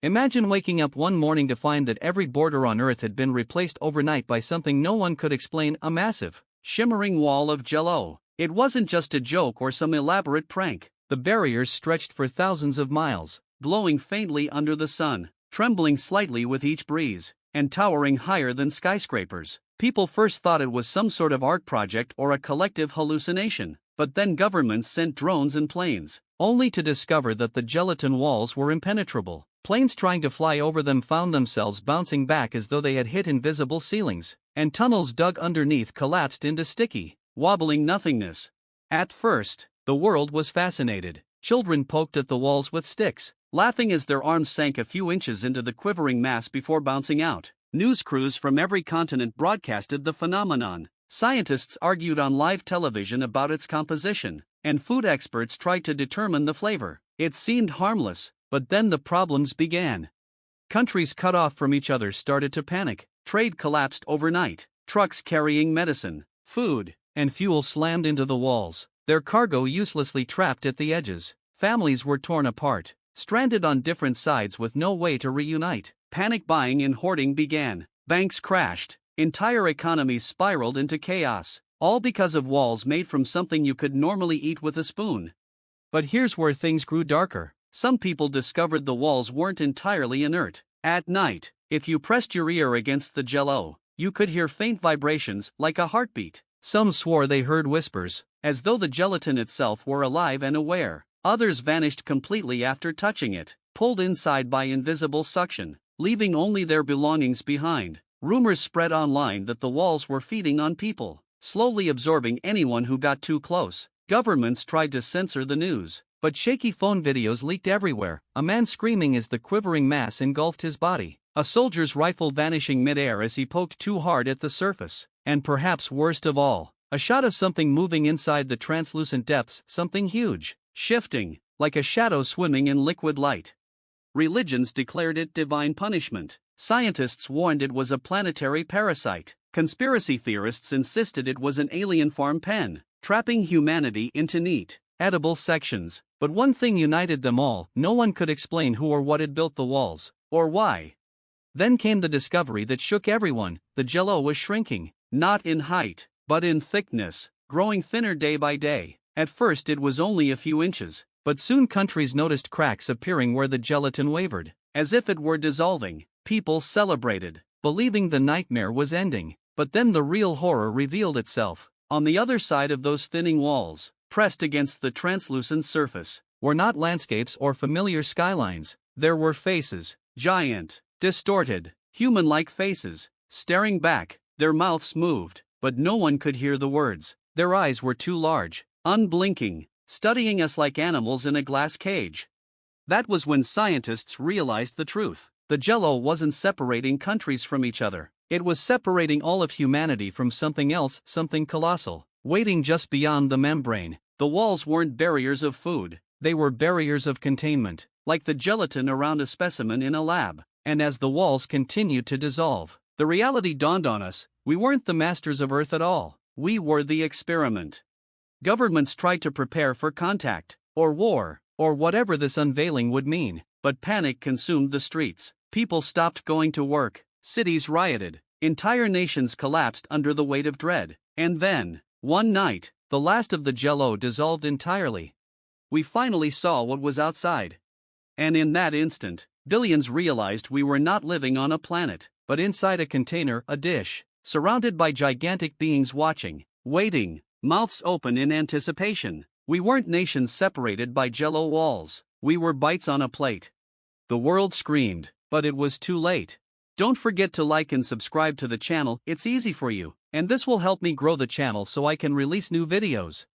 Imagine waking up one morning to find that every border on Earth had been replaced overnight by something no one could explain, a massive, shimmering wall of Jell-O. It wasn't just a joke or some elaborate prank. The barriers stretched for thousands of miles, glowing faintly under the sun, trembling slightly with each breeze, and towering higher than skyscrapers. People first thought it was some sort of art project or a collective hallucination, but then governments sent drones and planes, only to discover that the gelatin walls were impenetrable. Planes trying to fly over them found themselves bouncing back as though they had hit invisible ceilings, and tunnels dug underneath collapsed into sticky, wobbling nothingness. At first, the world was fascinated. Children poked at the walls with sticks, laughing as their arms sank a few inches into the quivering mass before bouncing out. News crews from every continent broadcasted the phenomenon. Scientists argued on live television about its composition, and food experts tried to determine the flavor. It seemed harmless, but then the problems began. Countries cut off from each other started to panic. Trade collapsed overnight. Trucks carrying medicine, food, and fuel slammed into the walls, their cargo uselessly trapped at the edges. Families were torn apart, stranded on different sides with no way to reunite. Panic buying and hoarding began. Banks crashed. Entire economies spiraled into chaos, all because of walls made from something you could normally eat with a spoon. But here's where things grew darker. Some people discovered the walls weren't entirely inert. At night, if you pressed your ear against the Jell-O, you could hear faint vibrations like a heartbeat. Some swore they heard whispers, as though the gelatin itself were alive and aware. Others vanished completely after touching it, pulled inside by invisible suction, leaving only their belongings behind. Rumors spread online that the walls were feeding on people, slowly absorbing anyone who got too close. Governments tried to censor the news, but shaky phone videos leaked everywhere. A man screaming as the quivering mass engulfed his body. A soldier's rifle vanishing mid-air as he poked too hard at the surface. And perhaps worst of all, a shot of something moving inside the translucent depths, something huge, shifting, like a shadow swimming in liquid light. Religions declared it divine punishment. Scientists warned it was a planetary parasite. Conspiracy theorists insisted it was an alien farm pen, trapping humanity into neat, edible sections. But one thing united them all: no one could explain who or what had built the walls, or why. Then came the discovery that shook everyone: the Jell-O was shrinking, not in height, but in thickness, growing thinner day by day. At first it was only a few inches, but soon countries noticed cracks appearing where the gelatin wavered, as if it were dissolving. People celebrated, believing the nightmare was ending. But then the real horror revealed itself. On the other side of those thinning walls, pressed against the translucent surface, were not landscapes or familiar skylines. There were faces, giant, distorted, human-like faces, staring back. Their mouths moved, but no one could hear the words. Their eyes were too large, unblinking, studying us like animals in a glass cage. That was when scientists realized the truth. The Jell-O wasn't separating countries from each other. It was separating all of humanity from something else, something colossal, waiting just beyond the membrane. The walls weren't barriers of food, they were barriers of containment, like the gelatin around a specimen in a lab. And as the walls continued to dissolve, the reality dawned on us: we weren't the masters of Earth at all. We were the experiment. Governments tried to prepare for contact, or war, or whatever this unveiling would mean, but panic consumed the streets. People stopped going to work, cities rioted, entire nations collapsed under the weight of dread. And then, one night, the last of the Jell-O dissolved entirely. We finally saw what was outside. And in that instant, billions realized we were not living on a planet, but inside a container, a dish, surrounded by gigantic beings watching, waiting, mouths open in anticipation. We weren't nations separated by Jell-O walls. We were bites on a plate. The world screamed, but it was too late. Don't forget to like and subscribe to the channel. It's easy for you, and this will help me grow the channel so I can release new videos.